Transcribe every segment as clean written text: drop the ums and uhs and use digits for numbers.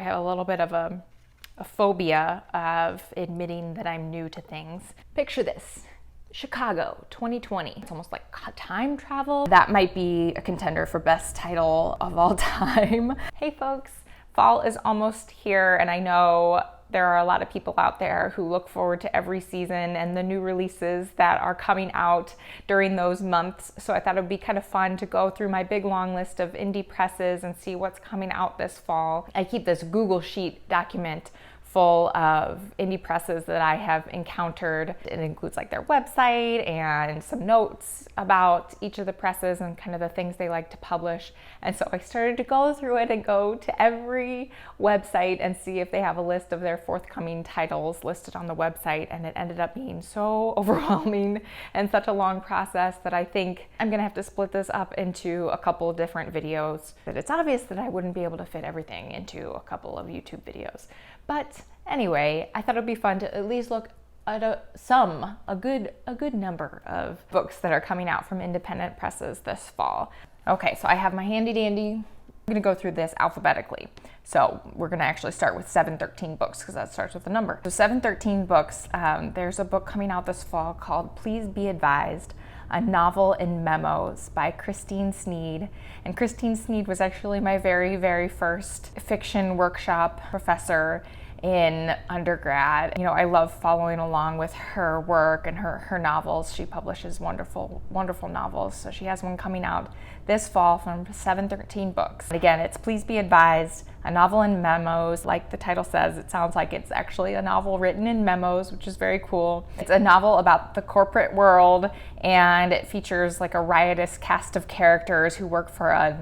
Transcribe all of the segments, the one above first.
have a little bit of a phobia of admitting that I'm new to things. Picture this. Chicago 2020. It's almost like time travel. That might be a contender for best title of all time. Hey folks, fall is almost here, and I know there are a lot of people out there who look forward to every season and the new releases that are coming out during those months. So I thought it would be kind of fun to go through my big long list of indie presses and see what's coming out this fall. I keep this Google Sheet document full of indie presses that I have encountered. It includes like their website and some notes about each of the presses and kind of the things they like to publish. And so I started to go through it and go to every website and see if they have a list of their forthcoming titles listed on the website. And it ended up being so overwhelming and such a long process that I think I'm gonna have to split this up into a couple of different videos. But it's obvious that I wouldn't be able to fit everything into a couple of YouTube videos. But anyway, I thought it would be fun to at least look at a good number of books that are coming out from independent presses this fall. Okay, so I have my handy dandy. I'm gonna go through this alphabetically. So we're gonna actually start with 713 books because that starts with a number. So 713 books, there's a book coming out this fall called Please Be Advised, a novel in memos by Christine Sneed. And Christine Sneed was actually my very, very first fiction workshop professor in undergrad. You know, I love following along with her work and her novels. She publishes wonderful, wonderful novels. So she has one coming out this fall from 713 books. And again, it's Please Be Advised, a novel in memos. Like the title says, it sounds like it's actually a novel written in memos, which is very cool. It's a novel about the corporate world, and it features like a riotous cast of characters who work for it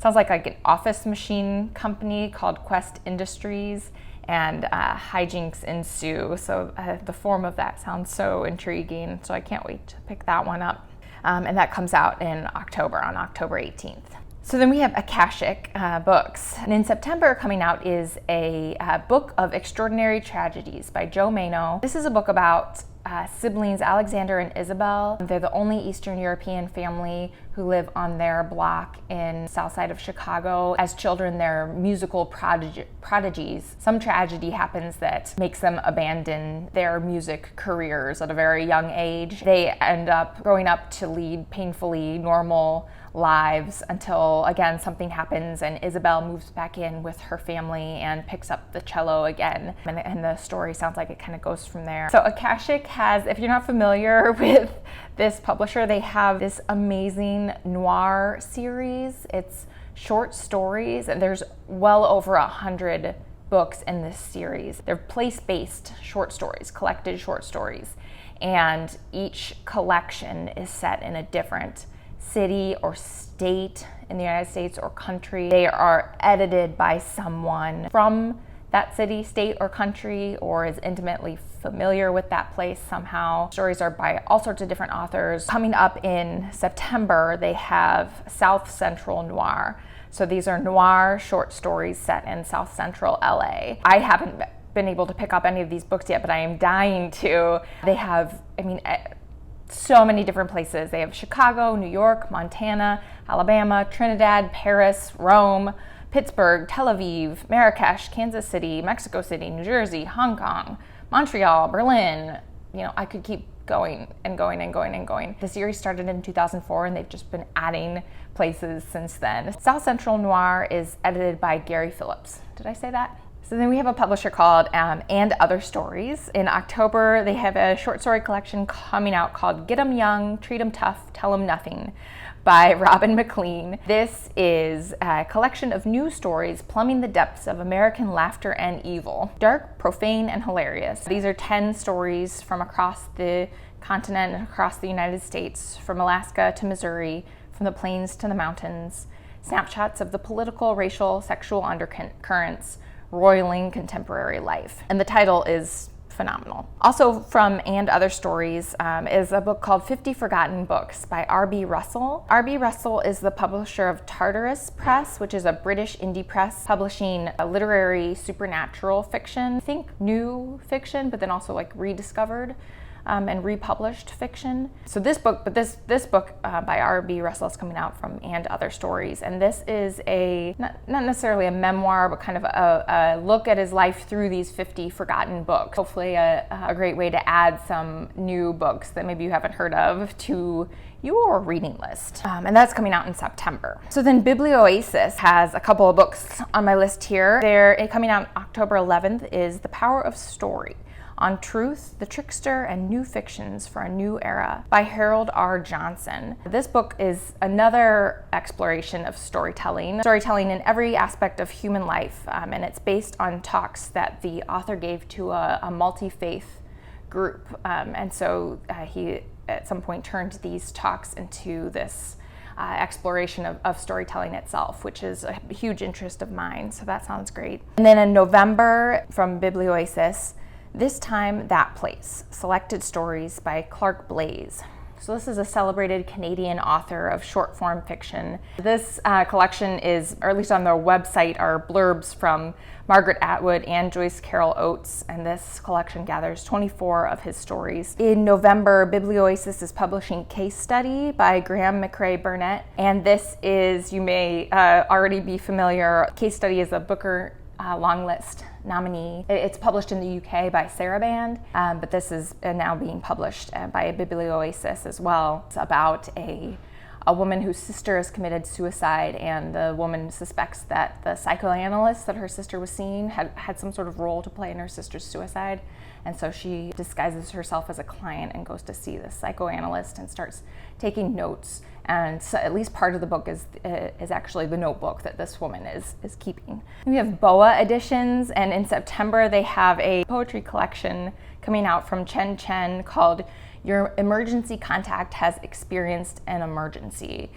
sounds like an office machine company called Quest Industries, and hijinks ensue. So the form of that sounds so intriguing. So I can't wait to pick that one up. And that comes out in October, on October 18th. So then we have Akashic Books. And in September coming out is a book of extraordinary tragedies by Joe Mano. This is a book about siblings Alexander and Isabel. They're the only Eastern European family who live on their block in south side of Chicago. As children, they're musical prodigies. Some tragedy happens that makes them abandon their music careers at a very young age. They end up growing up to lead painfully normal lives until, again, something happens and Isabel moves back in with her family and picks up the cello again. And the story sounds like it kind of goes from there. So Akashic has, if you're not familiar with this publisher, they have this amazing noir series. It's short stories, and there's well over 100 books in this series. They're place-based short stories, collected short stories, and each collection is set in a different city or state in the United States or country. They are edited by someone from that city, state, or country, or is intimately familiar with that place somehow. Stories are by all sorts of different authors. Coming up in September, they have South Central Noir. So these are noir short stories set in South Central LA. I haven't been able to pick up any of these books yet, but I am dying to. They have, so many different places. They have Chicago, New York, Montana, Alabama, Trinidad, Paris, Rome, Pittsburgh, Tel Aviv, Marrakesh, Kansas City, Mexico City, New Jersey, Hong Kong, Montreal, Berlin. I could keep going and going and going and going. The series started in 2004 and they've just been adding places since then. South Central Noir is edited by Gary Phillips. Did I say that? So then we have a publisher called And Other Stories. In October, they have a short story collection coming out called Get 'em Young, Treat 'em Tough, Tell 'em Nothing by Robin McLean. This is a collection of new stories plumbing the depths of American laughter and evil. Dark, profane, and hilarious. These are 10 stories from across the continent and across the United States, from Alaska to Missouri, from the plains to the mountains. Snapshots of the political, racial, sexual undercurrents roiling contemporary life. And the title is phenomenal. Also from And Other Stories is a book called 50 Forgotten Books by R.B. Russell. R.B. Russell is the publisher of Tartarus Press, which is a British indie press publishing literary supernatural fiction. I think new fiction, but then also like rediscovered and republished fiction. So this book, this book by R.B. Russell is coming out from And Other Stories, and this is not necessarily a memoir, but kind of a look at his life through these 50 forgotten books. Hopefully a great way to add some new books that maybe you haven't heard of to your reading list. And that's coming out in September. So then Biblioasis has a couple of books on my list here. They're coming out October 11th is The Power of Story: On Truth, the Trickster, and New Fictions for a New Era by Harold R. Johnson. This book is another exploration of storytelling in every aspect of human life, and it's based on talks that the author gave to a multi-faith group. And so he at some point turned these talks into this exploration of storytelling itself, which is a huge interest of mine, so that sounds great. And then in November from Biblioasis, This Time, That Place, Selected Stories by Clark Blaze. So this is a celebrated Canadian author of short form fiction. This collection is, or at least on their website, are blurbs from Margaret Atwood and Joyce Carol Oates, and this collection gathers 24 of his stories. In November, Biblioasis is publishing Case Study by Graham McRae Burnett, and this is, you may already be familiar, Case Study is a Booker long list nominee. It's published in the UK by Saraband, but this is now being published by Biblioasis as well. It's about a woman whose sister has committed suicide, and the woman suspects that the psychoanalyst that her sister was seeing had some sort of role to play in her sister's suicide. And so she disguises herself as a client and goes to see this psychoanalyst and starts taking notes. And so at least part of the book is actually the notebook that this woman is keeping. We have BOA editions, and in September they have a poetry collection coming out from Chen Chen called Your Emergency Contact Has Experienced an Emergency.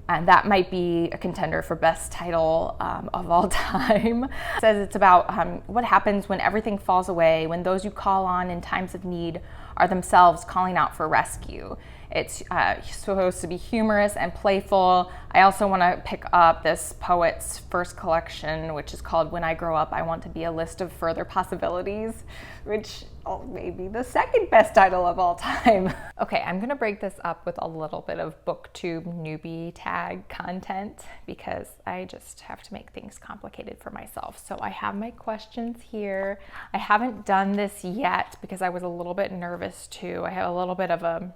And that might be a contender for best title of all time. It says it's about what happens when everything falls away, when those you call on in times of need are themselves calling out for rescue. It's supposed to be humorous and playful. I also want to pick up this poet's first collection, which is called When I Grow Up, I Want to Be a List of Further Possibilities, which may be the second best title of all time. Okay, I'm going to break this up with a little bit of Booktube Newbie Tag content because I just have to make things complicated for myself. So I have my questions here. I haven't done this yet because I was a little bit nervous too. I have a little bit of a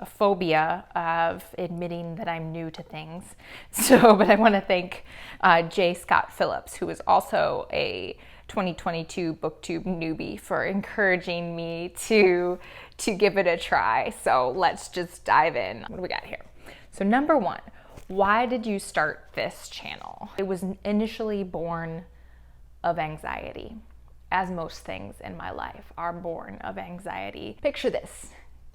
phobia of admitting that I'm new to things. But I want to thank J. Scott Phillips, who is also a 2022 Booktube newbie, for encouraging me to give it a try. So let's just dive in. What do we got here? So number one, why did you start this channel? It was initially born of anxiety, as most things in my life are born of anxiety. Picture this.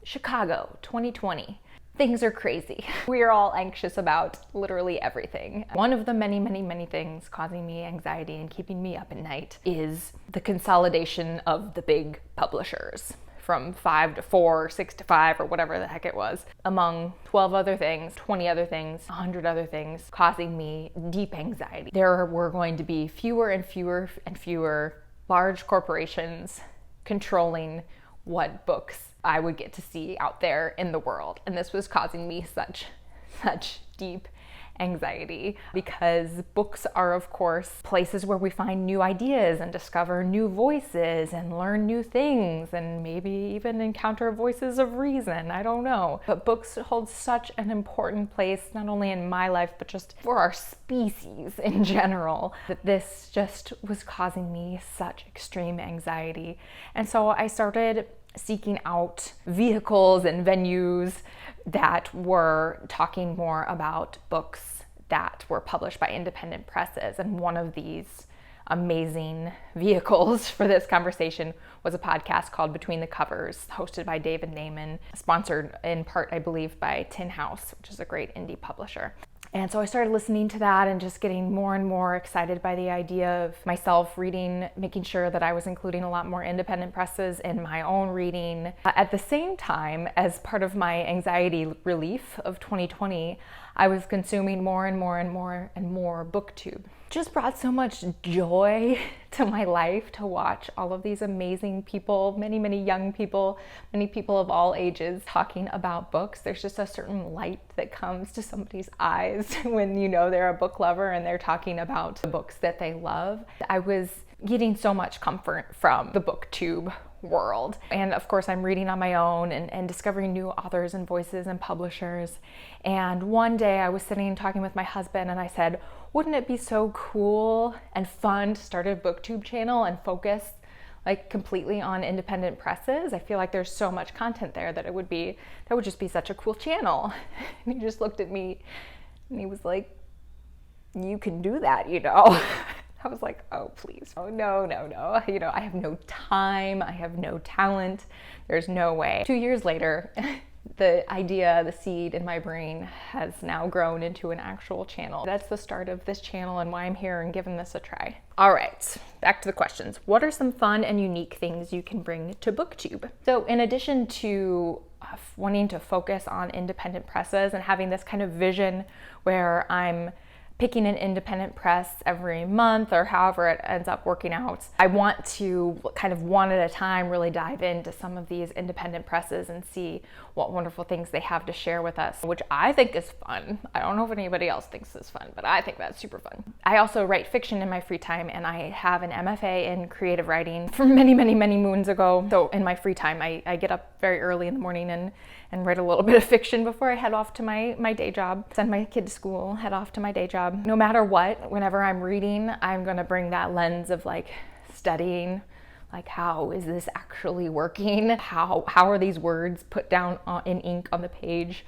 Chicago, 2020. Things are crazy. We are all anxious about literally everything. One of the many, many, many things causing me anxiety and keeping me up at night is the consolidation of the big publishers from 5 to 4, 6 to 5, or whatever the heck it was, among 12 other things, 20 other things, 100 other things, causing me deep anxiety. There were going to be fewer and fewer and fewer large corporations controlling what books I would get to see out there in the world. And this was causing me such deep anxiety because books are, of course, places where we find new ideas and discover new voices and learn new things and maybe even encounter voices of reason. I don't know. But books hold such an important place, not only in my life, but just for our species in general, that this just was causing me such extreme anxiety. And so I started seeking out vehicles and venues that were talking more about books that were published by independent presses. And one of these amazing vehicles for this conversation was a podcast called Between the Covers, hosted by David Naiman, sponsored in part, I believe, by Tin House, which is a great indie publisher. And so I started listening to that and just getting more and more excited by the idea of myself reading, making sure that I was including a lot more independent presses in my own reading. At the same time, as part of my anxiety relief of 2020, I was consuming more and more and more and more Booktube. Just brought so much joy to my life to watch all of these amazing people, many young people, many people of all ages talking about books. There's just a certain light that comes to somebody's eyes when you know they're a book lover and they're talking about the books that they love. I was getting so much comfort from the Booktube world. And of course, I'm reading on my own and discovering new authors and voices and publishers. And one day I was sitting and talking with my husband and I said, wouldn't it be so cool and fun to start a Booktube channel and focus like completely on independent presses? I feel like there's so much content there that would just be such a cool channel. And he just looked at me and he was like, you can do that, you know. I was like, oh, please. Oh, no. You know, I have no time. I have no talent. There's no way. 2 years later, the idea, the seed in my brain has now grown into an actual channel. That's the start of this channel and why I'm here and giving this a try. All right, back to the questions. What are some fun and unique things you can bring to Booktube? So in addition to wanting to focus on independent presses and having this kind of vision where I'm picking an independent press every month or however it ends up working out, I want to kind of one at a time really dive into some of these independent presses and see what wonderful things they have to share with us, which I think is fun. I don't know if anybody else thinks this is fun, but I think that's super fun. I also write fiction in my free time and I have an MFA in creative writing from many moons ago. So in my free time, I get up very early in the morning and write a little bit of fiction before I head off to my day job, send my kid to school, head off to my day job. No matter what, whenever I'm reading, I'm gonna bring that lens of like studying, like how is this actually working? How are these words put down in ink on the page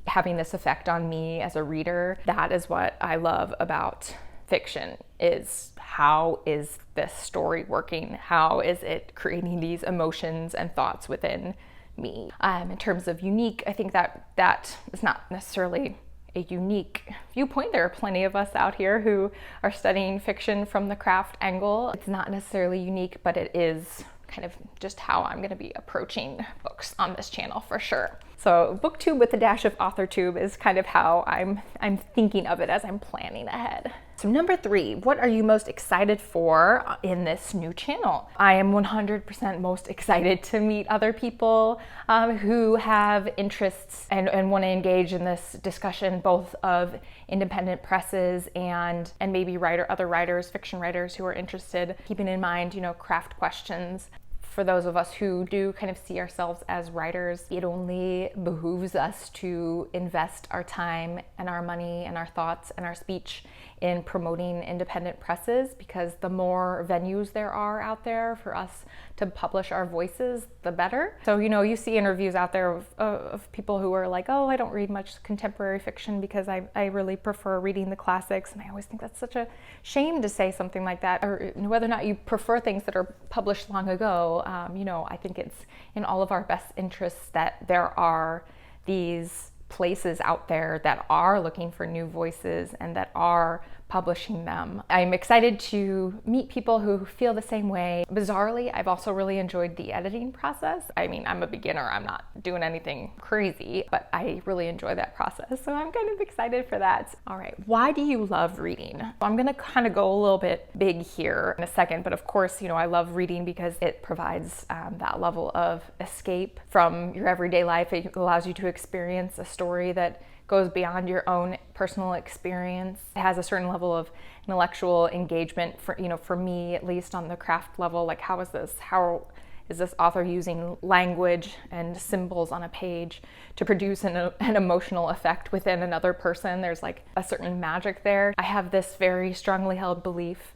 having this effect on me as a reader? That is what I love about fiction, is how is this story working? How is it creating these emotions and thoughts within me? In terms of unique, I think that is not necessarily a unique viewpoint. There are plenty of us out here who are studying fiction from the craft angle. It's not necessarily unique, but it is kind of just how I'm going to be approaching books on this channel for sure. So Booktube with a dash of AuthorTube is kind of how I'm thinking of it as I'm planning ahead. So number 3, what are you most excited for in this new channel? I am 100% most excited to meet other people who have interests and want to engage in this discussion, both of independent presses and maybe other writers, fiction writers who are interested, keeping in mind, you know, craft questions. For those of us who do kind of see ourselves as writers, it only behooves us to invest our time and our money and our thoughts and our speech in promoting independent presses, because the more venues there are out there for us to publish our voices, the better. So, you know, you see interviews out there of people who are like, oh, I don't read much contemporary fiction because I really prefer reading the classics. And I always think that's such a shame to say something like that, or whether or not you prefer things that are published long ago. You know, I think it's in all of our best interests that there are these places out there that are looking for new voices and that are publishing them. I'm excited to meet people who feel the same way. Bizarrely, I've also really enjoyed the editing process. I mean, I'm a beginner, I'm not doing anything crazy, but I really enjoy that process. So I'm kind of excited for that. All right, why do you love reading? I'm gonna kind of go a little bit big here in a second, but of course, you know, I love reading because it provides that level of escape from your everyday life. It allows you to experience a story that goes beyond your own personal experience. It has a certain level of intellectual engagement for me, at least on the craft level. Like, how is this author using language and symbols on a page to produce an emotional effect within another person? There's like a certain magic there. I have this very strongly held belief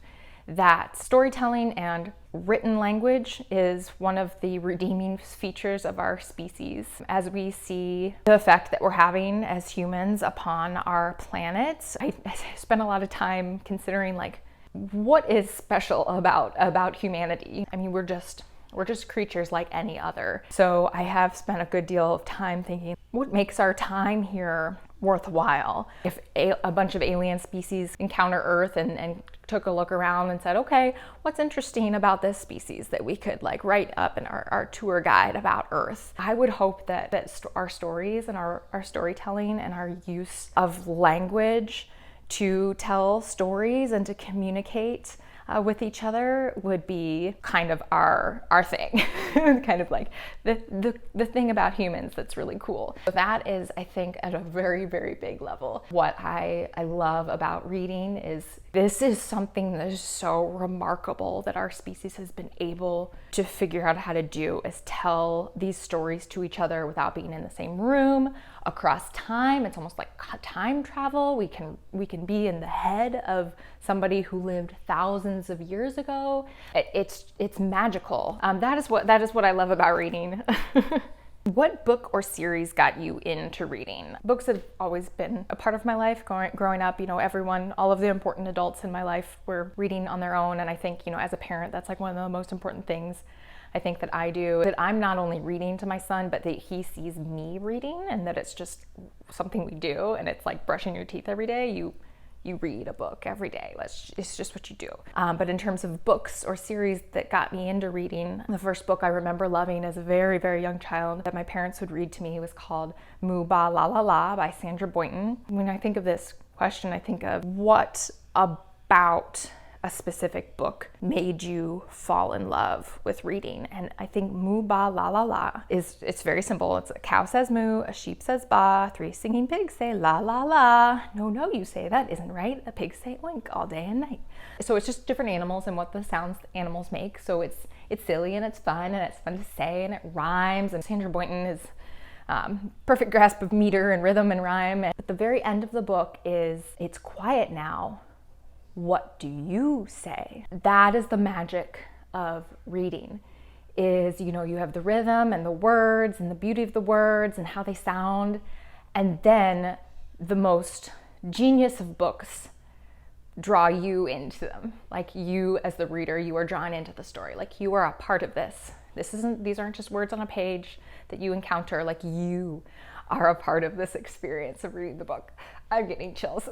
that storytelling and written language is one of the redeeming features of our species. As we see the effect that we're having as humans upon our planet, I spend a lot of time considering, like, what is special about humanity? I mean, we're just creatures like any other. So I have spent a good deal of time thinking, what makes our time here worthwhile. If a bunch of alien species encounter Earth and took a look around and said, okay, what's interesting about this species that we could like write up in our tour guide about Earth? I would hope that our stories and our storytelling and our use of language to tell stories and to communicate with each other would be kind of our thing. Kind of like the thing about humans that's really cool. So that is, I think, at a very, very big level. What I love about reading is this is something that is so remarkable that our species has been able to figure out how to do, is tell these stories to each other without being in the same room, across time. It's almost like time travel. We can be in the head of somebody who lived thousands of years ago. It's magical. That is what I love about reading. What book or series got you into reading? Books have always been a part of my life. Growing up, all of the important adults in my life were reading on their own. And I think, as a parent, that's like one of the most important things I think that I do, that I'm not only reading to my son, but that he sees me reading, and that it's just something we do. And it's like brushing your teeth every day. You read a book every day. It's just what you do. But in terms of books or series that got me into reading, the first book I remember loving as a very, very young child that my parents would read to me was called Moo Ba La La La by Sandra Boynton. When I think of this question, I think of what about a specific book made you fall in love with reading. And I think Moo Ba La La La it's very simple. It's a cow says moo, a sheep says ba, 3 singing pigs say la la la. No, you say that isn't right. The pigs say oink all day and night. So it's just different animals and what the sounds animals make. So it's silly and it's fun and it's fun to say and it rhymes. And Sandra Boynton is perfect grasp of meter and rhythm and rhyme. And at the very end of the book is, it's quiet now. What do you say? That is the magic of reading, is, you have the rhythm and the words and the beauty of the words and how they sound. And then the most genius of books draw you into them. Like you as the reader, you are drawn into the story. Like you are a part of this. These aren't just words on a page that you encounter. Like you are a part of this experience of reading the book. I'm getting chills.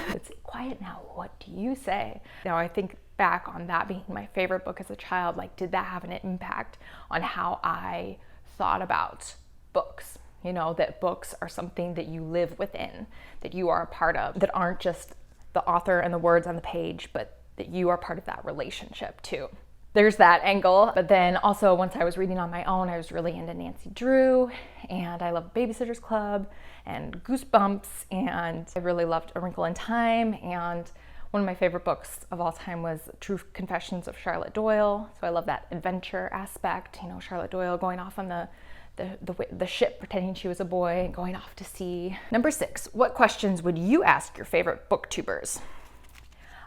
It's quiet now. What do you say? Now I think back on that being my favorite book as a child, like did that have an impact on how I thought about books? That books are something that you live within, that you are a part of, that aren't just the author and the words on the page, but that you are part of that relationship too. There's that angle. But then also once I was reading on my own, I was really into Nancy Drew, and I love Babysitter's Club and Goosebumps, and I really loved A Wrinkle in Time. And one of my favorite books of all time was True Confessions of Charlotte Doyle. So I love that adventure aspect, Charlotte Doyle going off on the ship pretending she was a boy and going off to sea. Number 6, what questions would you ask your favorite booktubers?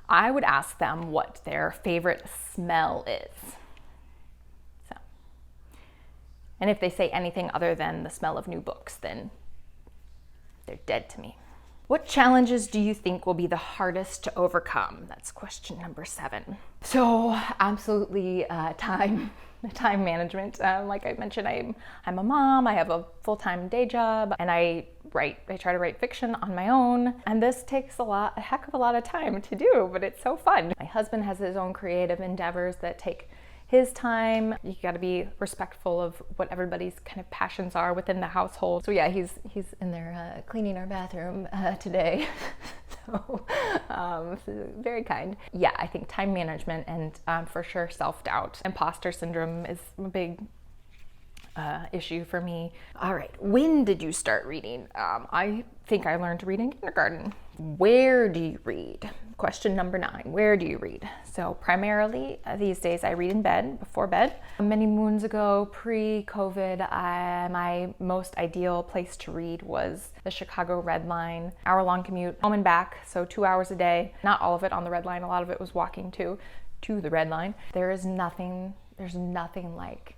I would ask them what their favorite smell is. And if they say anything other than the smell of new books, then they're dead to me. What challenges do you think will be the hardest to overcome? That's question number 7. So absolutely time management. Like I mentioned, I'm a mom, I have a full-time day job, and I try to write fiction on my own. And this takes a heck of a lot of time to do, but it's so fun. My husband has his own creative endeavors that take his time. You got to be respectful of what everybody's kind of passions are within the household. So yeah, he's in there cleaning our bathroom today. So very kind. Yeah, I think time management and for sure self-doubt. Imposter syndrome is a big issue for me. All right, when did you start reading? I think I learned to read in kindergarten. Where do you read? Question number 9, where do you read? So primarily these days I read in bed, before bed. Many moons ago, pre-COVID, my most ideal place to read was the Chicago Red Line, hour-long commute home and back, so 2 hours a day. Not all of it on the Red Line, a lot of it was walking to the Red Line. There's nothing like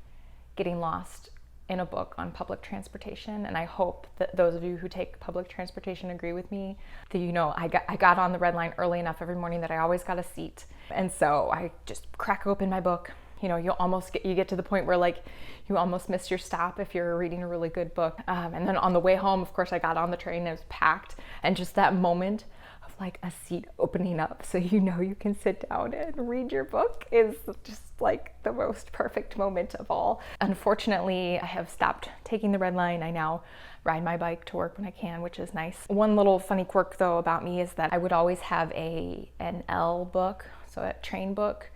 getting lost in a book on public transportation, and I hope that those of you who take public transportation agree with me that I got on the Red Line early enough every morning that I always got a seat, and so I just crack open my book You know, you get to the point where like you almost miss your stop if you're reading a really good book. And then on the way home, of course, I got on the train and it was packed, and just that moment of like a seat opening up so you know you can sit down and read your book is just like the most perfect moment of all. Unfortunately, I have stopped taking the red line. I now ride my bike to work when I can, which is nice. One little funny quirk though about me is that I would always have an L book, so a train book,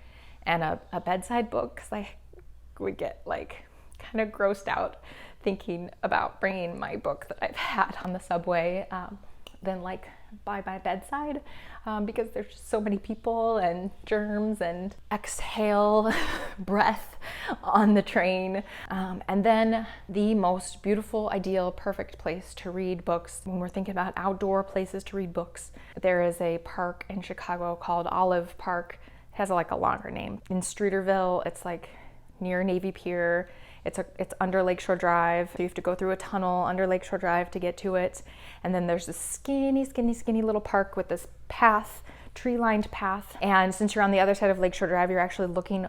and a bedside book, because I would get like kind of grossed out thinking about bringing my book that I've had on the subway then like by my bedside, because there's just so many people and germs and exhale breath on the train. And then the most beautiful, ideal, perfect place to read books when we're thinking about outdoor places to read books, there is a park in Chicago called Olive Park. It has like a longer name. In Streeterville, it's like near Navy Pier. It's under Lakeshore Drive. So you have to go through a tunnel under Lakeshore Drive to get to it. And then there's this skinny little park with this path, tree-lined path. And since you're on the other side of Lakeshore Drive, you're actually looking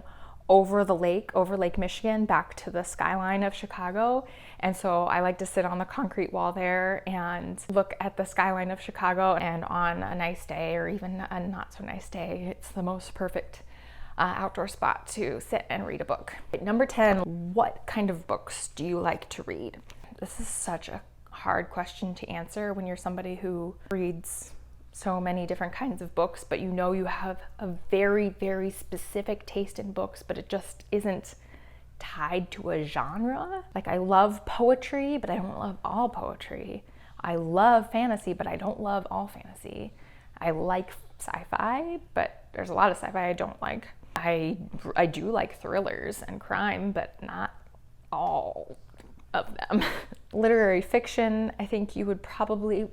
over the lake, over Lake Michigan, back to the skyline of Chicago. And so I like to sit on the concrete wall there and look at the skyline of Chicago. And on a nice day, or even a not so nice day, it's the most perfect outdoor spot to sit and read a book. Number 10, what kind of books do you like to read? This is such a hard question to answer when you're somebody who reads so many different kinds of books, but you know you have a very, very specific taste in books, but it just isn't tied to a genre. Like, I love poetry, but I don't love all poetry. I love fantasy, but I don't love all fantasy. I like sci-fi, but there's a lot of sci-fi I don't like. I do like thrillers and crime, but not all of them. Literary fiction, I think you would probably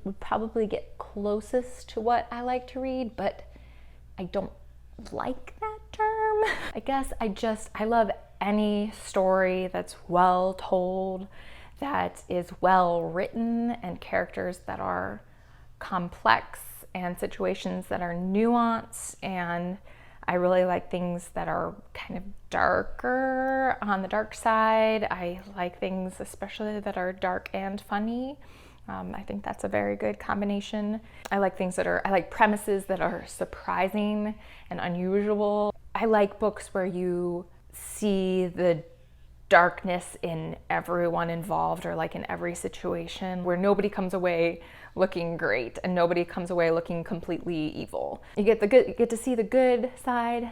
get closest to what I like to read, but I don't like that term. I guess I love any story that's well told, that is well written, and characters that are complex, and situations that are nuanced. And I really like things that are kind of darker, on the dark side. I like things especially that are dark and funny. I think that's a very good combination. I like premises that are surprising and unusual. I like books where you see the darkness in everyone involved, or like in every situation, where nobody comes away looking great and nobody comes away looking completely evil. You get to see the good side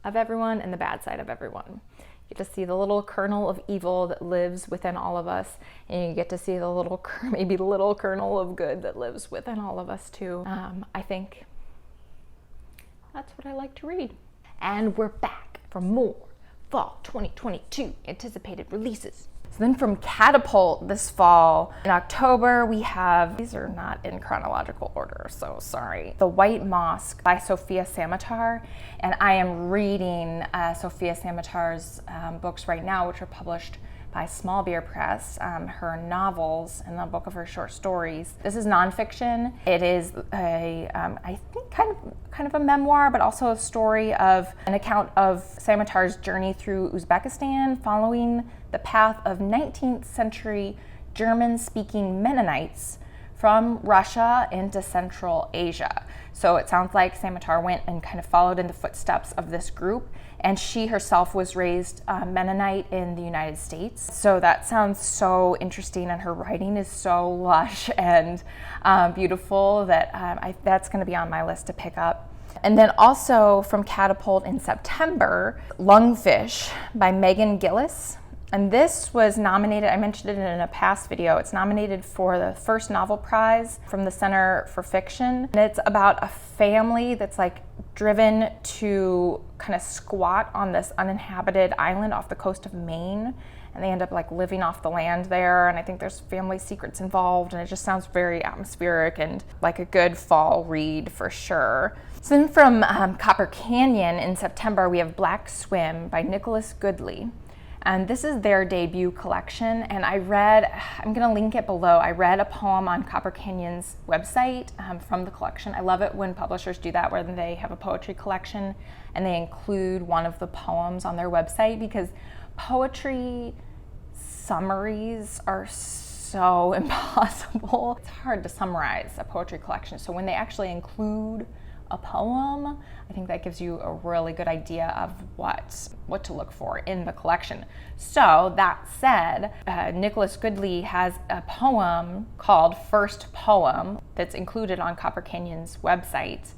of everyone and the bad side of everyone. You get to see the little kernel of evil that lives within all of us, and you get to see the little kernel of good that lives within all of us too. I think that's what I like to read. And we're back for more Fall 2022 anticipated releases. So then from Catapult this fall, in October, we have, these are not in chronological order, so sorry. The White Mosque by Sofia Samatar. And I am reading Sofia Samatar's books right now, which are published by Small Beer Press, her novels and the book of her short stories. This is nonfiction. It is I think kind of a memoir, but also a story of an account of Samatar's journey through Uzbekistan, following the path of 19th century German-speaking Mennonites from Russia into Central Asia. So it sounds like Samatar went and kind of followed in the footsteps of this group, and she herself was raised Mennonite in the United States. So that sounds so interesting, and her writing is so lush and beautiful that that's going to be on my list to pick up. And then also from Catapult in September, Lungfish by Megan Gillis. And this was nominated, I mentioned it in a past video, it's nominated for the first novel prize from the Center for Fiction. And it's about a family that's like driven to kind of squat on this uninhabited island off the coast of Maine. And they end up like living off the land there. And I think there's family secrets involved. And it just sounds very atmospheric and like a good fall read for sure. So then from Copper Canyon in September, we have Black Swim by Nicholas Goodley. And this is their debut collection, and I'm gonna link it below, I read a poem on Copper Canyon's website from the collection. I love it when publishers do that, where they have a poetry collection and they include one of the poems on their website, because poetry summaries are so impossible. It's hard to summarize a poetry collection. So when they actually include a poem, I think that gives you a really good idea of what to look for in the collection. So that said, Nicholas Goodley has a poem called First Poem that's included on Copper Canyon's website,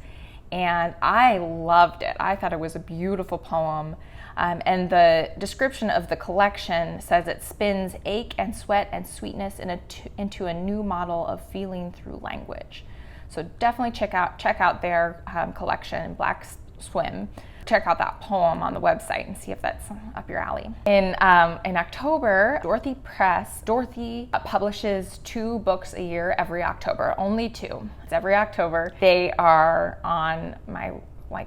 and I loved it. I thought it was a beautiful poem. And the description of the collection says it spins ache and sweat and sweetness into a new model of feeling through language. So definitely check out their collection, Black Swim. Check out that poem on the website and see if that's up your alley. In October, Dorothy publishes 2 books a year every October, only 2. It's every October. They are on my,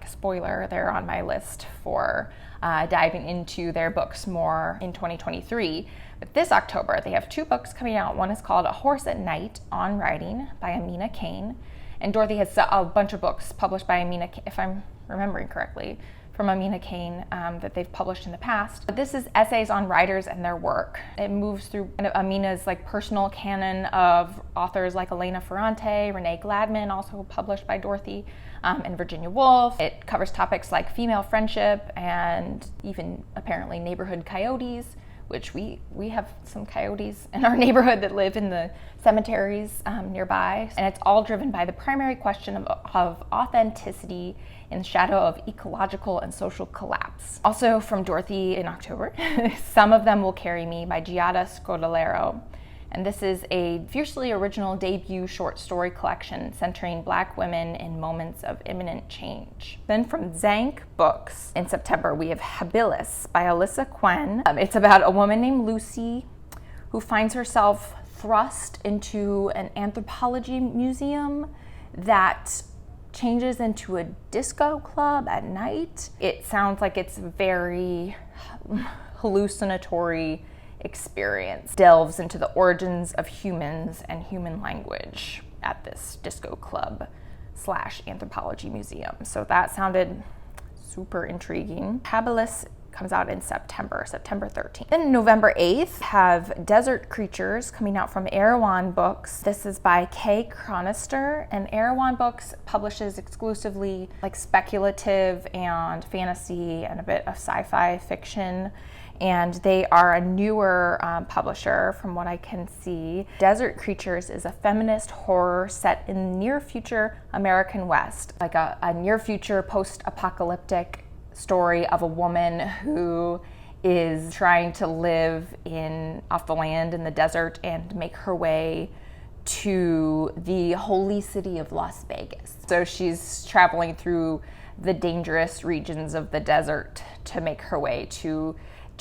spoiler, they're on my list for diving into their books more in 2023. But this October, they have 2 books coming out. One is called A Horse at Night on Riding by Amina Kane. And Dorothy has a bunch of books published by Amina, if I'm remembering correctly, from Amina Kane that they've published in the past. But this is essays on writers and their work. It moves through Amina's personal canon of authors like Elena Ferrante, Renee Gladman, also published by Dorothy, and Virginia Woolf. It covers topics like female friendship and even apparently neighborhood coyotes, which we have some coyotes in our neighborhood that live in the cemeteries nearby. And it's all driven by the primary question of authenticity in the shadow of ecological and social collapse. Also from Dorothy in October, Some of Them Will Carry Me by Giada Scodelario. And this is a fiercely original debut short story collection centering Black women in moments of imminent change. Then from Zank Books in September, we have Habilis by Alyssa Quen. It's about a woman named Lucy who finds herself thrust into an anthropology museum that changes into a disco club at night. It sounds like it's very hallucinatory experience, delves into the origins of humans and human language at this disco club / anthropology museum. So that sounded super intriguing. Habilis comes out in September 13th. Then November 8th, have Desert Creatures coming out from Erewhon Books. This is by Kay Chronister, and Erewhon Books publishes exclusively speculative and fantasy and a bit of sci-fi fiction. And they are a newer publisher from what I can see. Desert Creatures is a feminist horror set in the near future American West, like a near future post-apocalyptic story of a woman who is trying to live off the land in the desert and make her way to the holy city of Las Vegas. So she's traveling through the dangerous regions of the desert to make her way to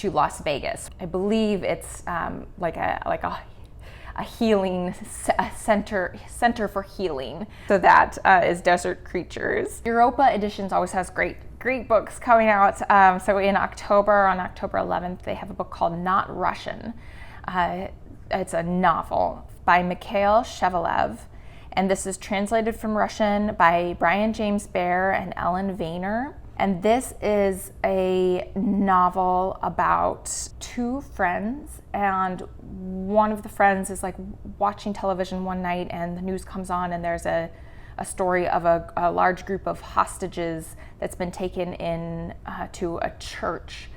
Las Vegas. I believe it's like a healing center for healing. So that is Desert Creatures. Europa Editions always has great books coming out. So in October, on October 11th, they have a book called Not Russian. It's a novel by Mikhail Shevelev, and this is translated from Russian by Brian James Bear and Ellen Vayner. And this is a novel about 2 friends, and one of the friends is watching television one night and the news comes on and there's a story of a large group of hostages that's been taken in to a church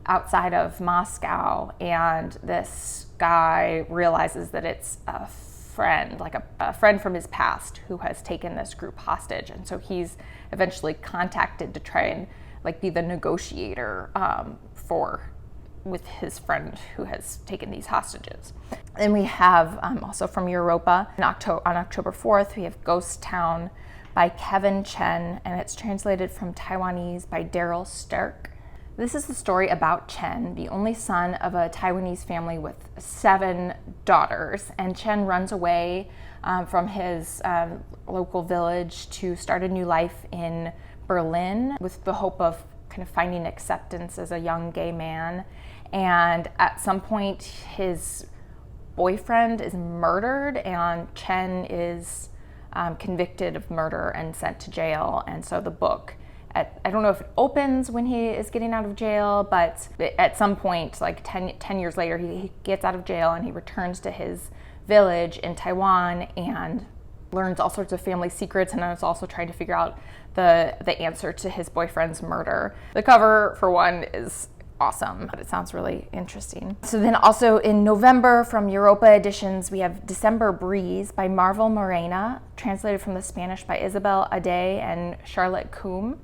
outside of Moscow, and this guy realizes that it's a friend, a friend from his past who has taken this group hostage, and so he's eventually contacted to try and be the negotiator with his friend who has taken these hostages. Then we have also from Europa on October 4th, we have Ghost Town by Kevin Chen, and it's translated from Taiwanese by Daryl Stark. This is the story about Chen, the only son of a Taiwanese family with 7 daughters, and Chen runs away from his local village to start a new life in Berlin with the hope of kind of finding acceptance as a young gay man. And at some point, his boyfriend is murdered, and Chen is convicted of murder and sent to jail. And so the book, I don't know if it opens when he is getting out of jail, but at some point, like 10 years later, he gets out of jail and he returns to his village in Taiwan and learns all sorts of family secrets, and is also trying to figure out the answer to his boyfriend's murder. The cover, for one, is awesome, but it sounds really interesting. So then also in November from Europa Editions, we have December Breeze by Marvel Morena, translated from the Spanish by Isabel Ade and Charlotte Coombe.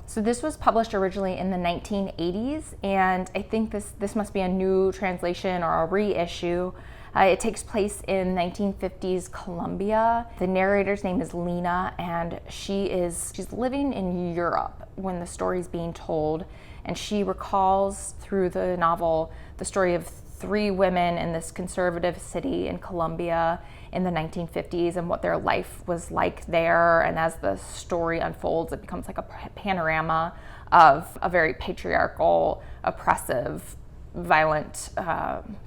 So this was published originally in the 1980s, and I think this must be a new translation or a reissue. It takes place in 1950s Colombia. The narrator's name is Lena, and she's living in Europe when the story's being told, and she recalls through the novel the story of 3 women in this conservative city in Colombia in the 1950s and what their life was like there. And as the story unfolds, it becomes like a panorama of a very patriarchal, oppressive, violent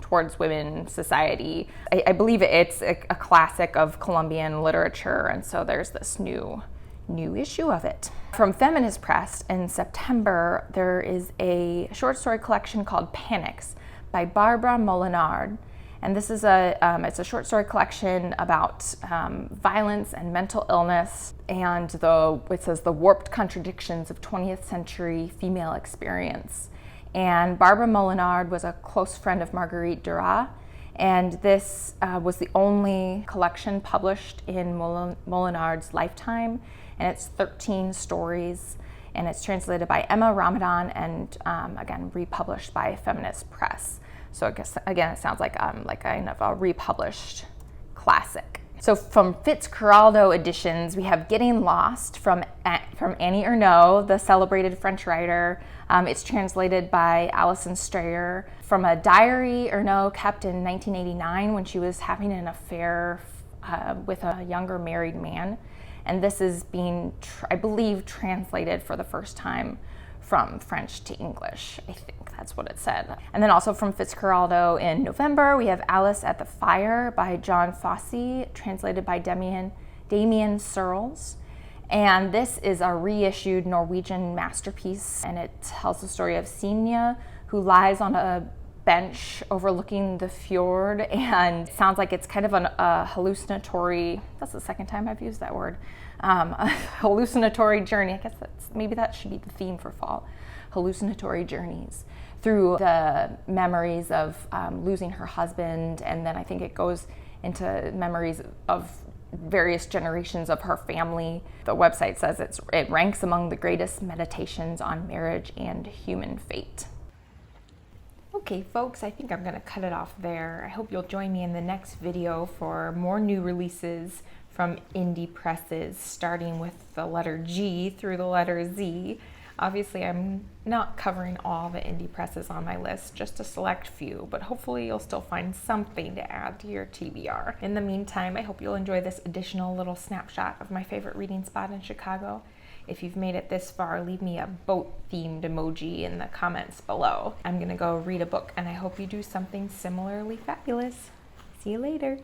towards women society. I believe it's a classic of Colombian literature, and so there's this new issue of it. From Feminist Press in September, there is a short story collection called Panics by Barbara Molinard, and this is it's a short story collection about violence and mental illness, and it says the warped contradictions of 20th century female experience. And Barbara Molinard was a close friend of Marguerite Duras, and this was the only collection published in Molinard's lifetime, and it's 13 stories, and it's translated by Emma Ramadan and again republished by Feminist Press. So I guess again it sounds like kind of a republished classic. So from Fitzcarraldo Editions, we have Getting Lost from Annie Ernaux, the celebrated French writer. It's translated by Alison Strayer from a diary Ernaux kept in 1989 when she was having an affair with a younger married man. And this is being, I believe, translated for the first time from French to English. I think that's what it said. And then also from Fitzcarraldo in November, we have Alice at the Fire by John Fosse, translated by Damien Searles. And this is a reissued Norwegian masterpiece, and it tells the story of Signe, who lies on a bench overlooking the fjord, and it sounds like it's kind of a hallucinatory, that's the second time I've used that word, a hallucinatory journey. I guess maybe that should be the theme for fall, hallucinatory journeys through the memories of losing her husband, and then I think it goes into memories of various generations of her family. The website says it ranks among the greatest meditations on marriage and human fate. Okay folks, I think I'm going to cut it off there. I hope you'll join me in the next video for more new releases from indie presses, starting with the letter G through the letter Z. Obviously, I'm not covering all the indie presses on my list, just a select few, but hopefully you'll still find something to add to your TBR. In the meantime, I hope you'll enjoy this additional little snapshot of my favorite reading spot in Chicago. If you've made it this far, leave me a boat-themed emoji in the comments below. I'm gonna go read a book, and I hope you do something similarly fabulous. See you later.